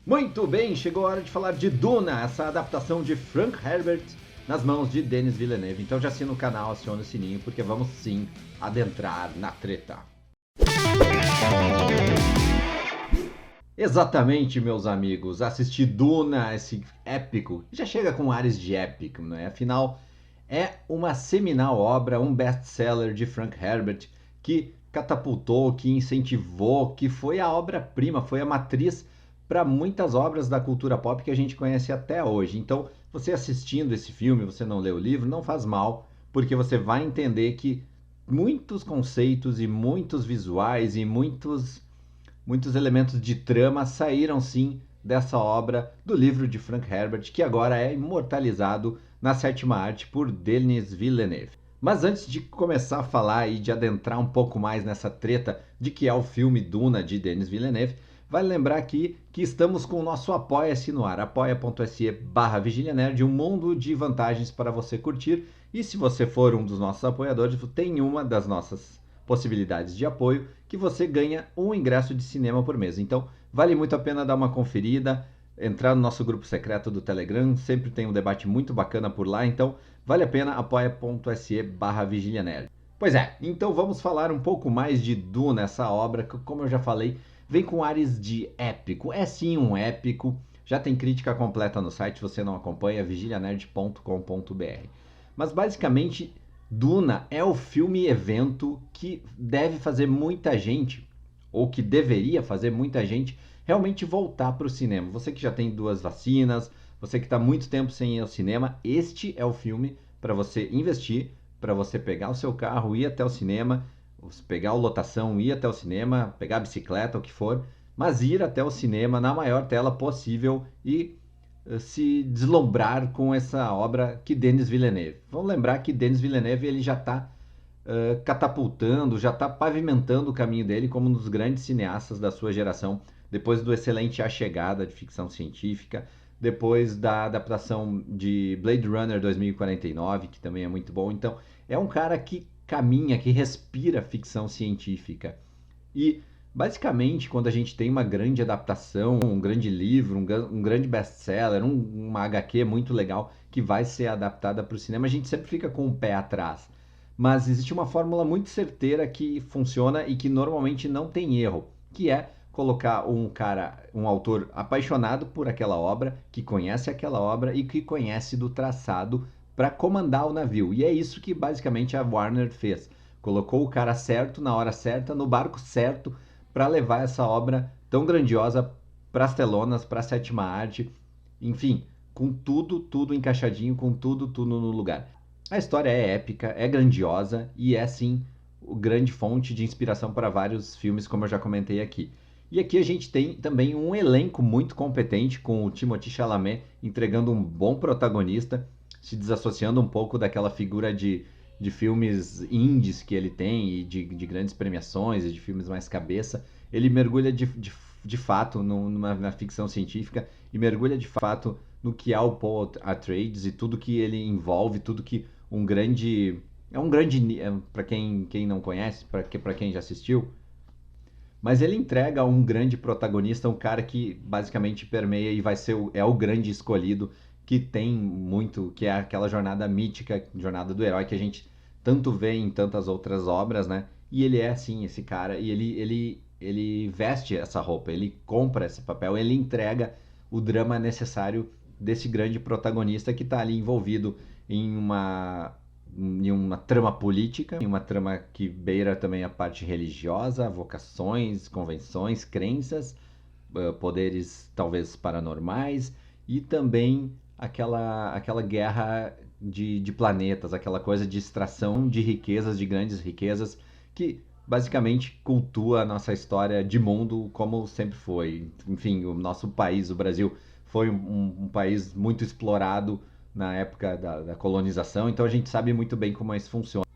Muito bem, chegou a hora de falar de Duna, essa adaptação de Frank Herbert nas mãos de Denis Villeneuve. Então já assina o canal, aciona o sininho, porque vamos sim adentrar na treta. Exatamente, meus amigos, assistir Duna, esse épico, já chega com ares de épico, né? Afinal, é uma seminal obra, um best-seller de Frank Herbert, que catapultou, que incentivou, que foi a obra-prima, foi a matriz para muitas obras da cultura pop que a gente conhece até hoje. Então, você assistindo esse filme, você não lê o livro, não faz mal, porque você vai entender que muitos conceitos e muitos visuais e muitos elementos de trama saíram sim dessa obra do livro de Frank Herbert, que agora é imortalizado na sétima arte por Denis Villeneuve. Mas antes de começar a falar e de adentrar um pouco mais nessa treta de que é o filme Duna de Denis Villeneuve, vale lembrar aqui que estamos com o nosso Apoia-se no ar, apoia.se/vigilianerd, um mundo de vantagens para você curtir. E se você for um dos nossos apoiadores, tem uma das nossas possibilidades de apoio que você ganha um ingresso de cinema por mês. Então, vale muito a pena dar uma conferida, entrar no nosso grupo secreto do Telegram, sempre tem um debate muito bacana por lá, então vale a pena, apoia.se/vigilianerd. Pois é, então vamos falar um pouco mais de Duna, essa obra que, como eu já falei, vem com ares de épico. É sim um épico, já tem crítica completa no site, você não acompanha, vigilianerd.com.br. Mas basicamente, Duna é o filme-evento que deve fazer muita gente, ou que deveria fazer muita gente, realmente voltar para o cinema. Você que já tem 2 vacinas, você que está muito tempo sem ir ao cinema, este é o filme para você investir, para você pegar o seu carro, ir até o cinema, pegar a lotação, ir até o cinema, pegar a bicicleta, o que for, mas ir até o cinema na maior tela possível e se deslumbrar com essa obra que Denis Villeneuve. Vamos lembrar que Denis Villeneuve ele já está catapultando, já está pavimentando o caminho dele como um dos grandes cineastas da sua geração, depois do excelente A Chegada de ficção científica, depois da adaptação de Blade Runner 2049, que também é muito bom. Então, é um cara que caminha, que respira ficção científica. E basicamente, quando a gente tem uma grande adaptação, um grande livro, um grande best-seller, uma HQ muito legal que vai ser adaptada para o cinema, a gente sempre fica com o pé atrás. Mas existe uma fórmula muito certeira que funciona e que normalmente não tem erro, que é colocar um autor apaixonado por aquela obra, que conhece aquela obra e que conhece do traçado para comandar o navio. E é isso que basicamente a Warner fez. Colocou o cara certo, na hora certa, no barco certo, para levar essa obra tão grandiosa para as telonas, para a sétima arte, enfim, com tudo encaixadinho, com tudo no lugar. A história é épica, é grandiosa e é sim grande fonte de inspiração para vários filmes, como eu já comentei aqui. E aqui a gente tem também um elenco muito competente, com o Timothée Chalamet entregando um bom protagonista, se desassociando um pouco daquela figura de filmes indies que ele tem e de grandes premiações e de filmes mais cabeça. Ele mergulha de fato na ficção científica e mergulha de fato no que é o Paul Atreides e tudo que ele envolve, tudo que um grande... para quem não conhece, para quem já assistiu, mas ele entrega um grande protagonista, um cara que basicamente permeia e vai ser o grande escolhido, que tem muito, que é aquela jornada mítica, jornada do herói que a gente tanto vê em tantas outras obras, né? E ele é assim, esse cara, e ele veste essa roupa, ele compra esse papel, ele entrega o drama necessário desse grande protagonista que está ali envolvido em uma trama política, em uma trama que beira também a parte religiosa, vocações, convenções, crenças, poderes talvez paranormais e também aquela guerra de planetas, aquela coisa de extração de riquezas, de grandes riquezas, que basicamente cultua a nossa história de mundo como sempre foi. Enfim, o nosso país, o Brasil, foi um país muito explorado na época da colonização, então a gente sabe muito bem como isso funciona.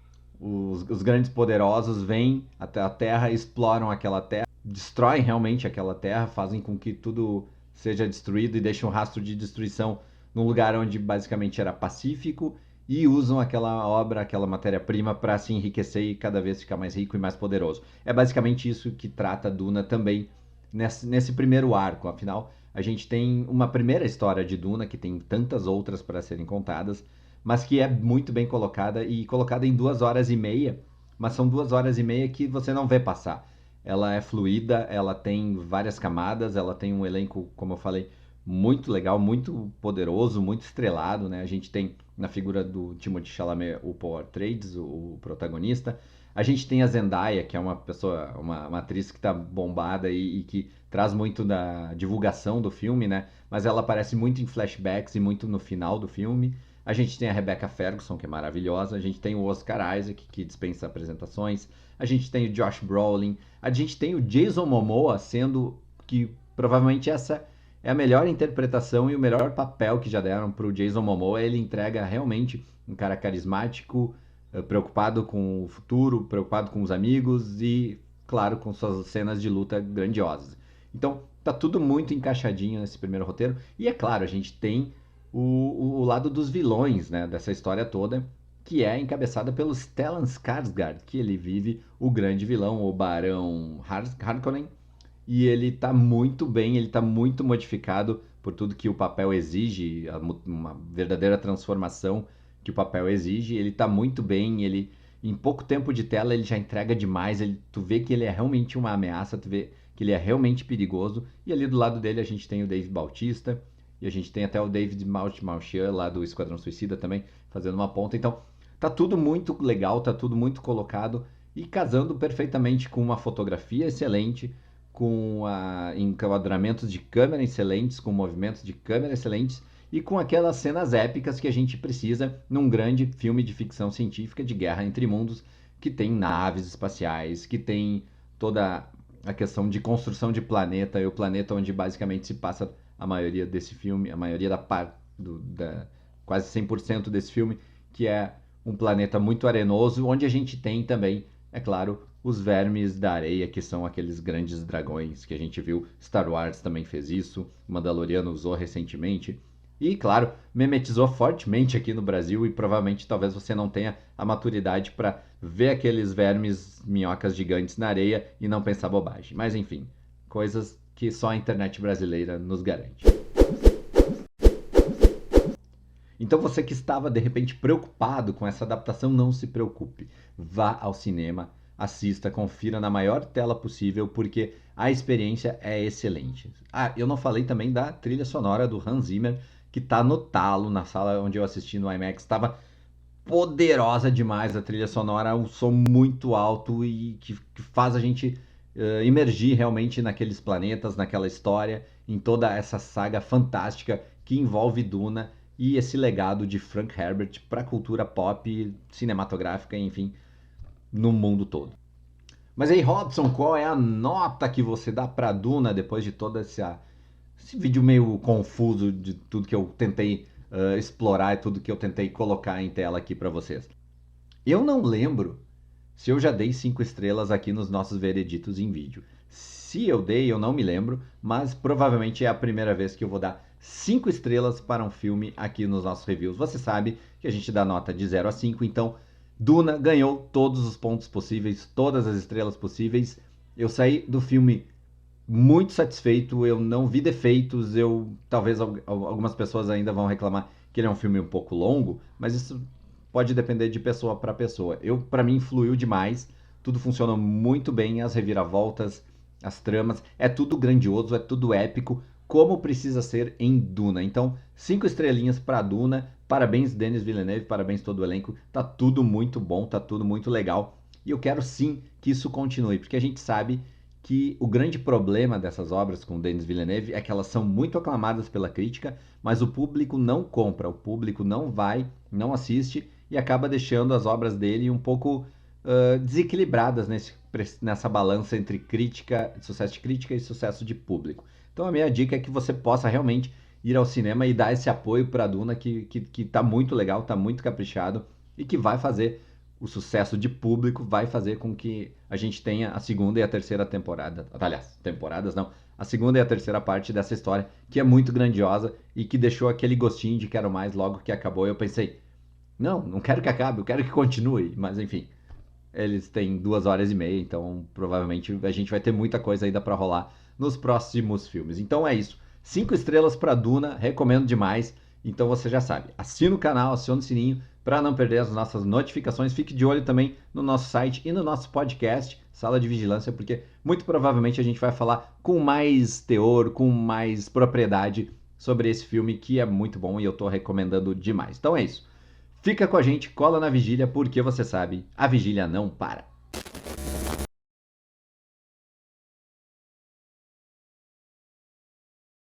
Os grandes poderosos vêm até a Terra, exploram aquela Terra, destroem realmente aquela Terra, fazem com que tudo seja destruído e deixam um rastro de destruição num lugar onde basicamente era pacífico e usam aquela obra, aquela matéria-prima para se enriquecer e cada vez ficar mais rico e mais poderoso. É basicamente isso que trata Duna também nesse primeiro arco. Afinal, A gente tem uma primeira história de Duna, que tem tantas outras para serem contadas, mas que é muito bem colocada e colocada em 2 horas e meia, mas são 2 horas e meia que você não vê passar. Ela é fluida, ela tem várias camadas, ela tem um elenco, como eu falei, muito legal, muito poderoso, muito estrelado, né? A gente tem na figura do Timothée Chalamet o Paul Atreides, o protagonista. A gente tem a Zendaya, que é uma pessoa, uma atriz que está bombada e que traz muito da divulgação do filme, né? Mas ela aparece muito em flashbacks e muito no final do filme. A gente tem a Rebecca Ferguson, que é maravilhosa. A gente tem o Oscar Isaac, que dispensa apresentações. A gente tem o Josh Brolin. A gente tem o Jason Momoa, sendo que provavelmente essa é a melhor interpretação e o melhor papel que já deram para o Jason Momoa. Ele entrega realmente um cara carismático, preocupado com o futuro, preocupado com os amigos e, claro, com suas cenas de luta grandiosas. Então, tá tudo muito encaixadinho nesse primeiro roteiro. E é claro, a gente tem o lado dos vilões, né, dessa história toda, que é encabeçada pelo Stellan Skarsgård, que ele vive o grande vilão, o Barão Harkonnen, e ele tá muito bem, ele tá muito modificado por tudo que o papel exige, uma verdadeira transformação que o papel exige. Ele tá muito bem, ele em pouco tempo de tela ele já entrega demais, tu vê que ele é realmente uma ameaça, tu vê que ele é realmente perigoso. E ali do lado dele a gente tem o Dave Bautista, e a gente tem até o David Maltchan lá do Esquadrão Suicida também fazendo uma ponta. Então tá tudo muito legal, tá tudo muito colocado e casando perfeitamente com uma fotografia excelente, com enquadramentos de câmera excelentes, com movimentos de câmera excelentes e com aquelas cenas épicas que a gente precisa num grande filme de ficção científica de guerra entre mundos, que tem naves espaciais, que tem toda a questão de construção de planeta, e o planeta onde basicamente se passa a maioria desse filme, a maioria da parte, quase 100% desse filme, que é um planeta muito arenoso, onde a gente tem também, é claro, os vermes da areia, que são aqueles grandes dragões que a gente viu. Star Wars também fez isso, Mandaloriano usou recentemente. E, claro, memetizou fortemente aqui no Brasil e provavelmente talvez você não tenha a maturidade para ver aqueles vermes minhocas gigantes na areia e não pensar bobagem. Mas enfim, coisas que só a internet brasileira nos garante. Então você que estava de repente preocupado com essa adaptação, não se preocupe. Vá ao cinema, assista, confira na maior tela possível, porque a experiência é excelente. Ah, eu não falei também da trilha sonora do Hans Zimmer, que tá no talo, na sala onde eu assisti no IMAX. Estava poderosa demais a trilha sonora, um som muito alto e que faz a gente imergir realmente naqueles planetas, naquela história, em toda essa saga fantástica que envolve Duna e esse legado de Frank Herbert para a cultura pop, cinematográfica, enfim, no mundo todo. Mas aí, Robson, qual é a nota que você dá para Duna depois de todo esse vídeo meio confuso de tudo que eu tentei explorar e tudo que eu tentei colocar em tela aqui para vocês? Eu não lembro se eu já dei 5 estrelas aqui nos nossos vereditos em vídeo. Se eu dei, eu não me lembro, mas provavelmente é a primeira vez que eu vou dar 5 estrelas para um filme aqui nos nossos reviews. Você sabe que a gente dá nota de 0 a 5, então Duna ganhou todos os pontos possíveis, todas as estrelas possíveis. Eu saí do filme muito satisfeito, eu não vi defeitos, talvez algumas pessoas ainda vão reclamar que ele é um filme um pouco longo, mas isso pode depender de pessoa para pessoa. Para mim fluiu demais, tudo funcionou muito bem, as reviravoltas, as tramas, é tudo grandioso, é tudo épico, como precisa ser em Duna. Então, 5 estrelinhas para Duna. Parabéns, Denis Villeneuve, parabéns todo o elenco. Tá tudo muito bom, tá tudo muito legal. E eu quero sim que isso continue, porque a gente sabe que o grande problema dessas obras com Denis Villeneuve é que elas são muito aclamadas pela crítica, mas o público não compra, o público não vai, não assiste e acaba deixando as obras dele um pouco desequilibradas nessa balança entre sucesso de crítica e sucesso de público. Então a minha dica é que você possa realmente ir ao cinema e dar esse apoio para a Duna que tá muito legal, tá muito caprichado e que vai fazer o sucesso de público, vai fazer com que a gente tenha a segunda e a terceira temporada, aliás, temporadas não, a segunda e a terceira parte dessa história, que é muito grandiosa e que deixou aquele gostinho de quero mais logo que acabou. Eu pensei, não quero que acabe, eu quero que continue, mas enfim, eles têm 2 horas e meia, então provavelmente a gente vai ter muita coisa ainda para rolar nos próximos filmes. Então é isso. 5 estrelas para Duna, recomendo demais. Então você já sabe, assina o canal, aciona o sininho para não perder as nossas notificações. Fique de olho também no nosso site e no nosso podcast, Sala de Vigilância, porque muito provavelmente a gente vai falar com mais teor, com mais propriedade sobre esse filme que é muito bom e eu estou recomendando demais. Então é isso. Fica com a gente, cola na vigília, porque você sabe, a vigília não para.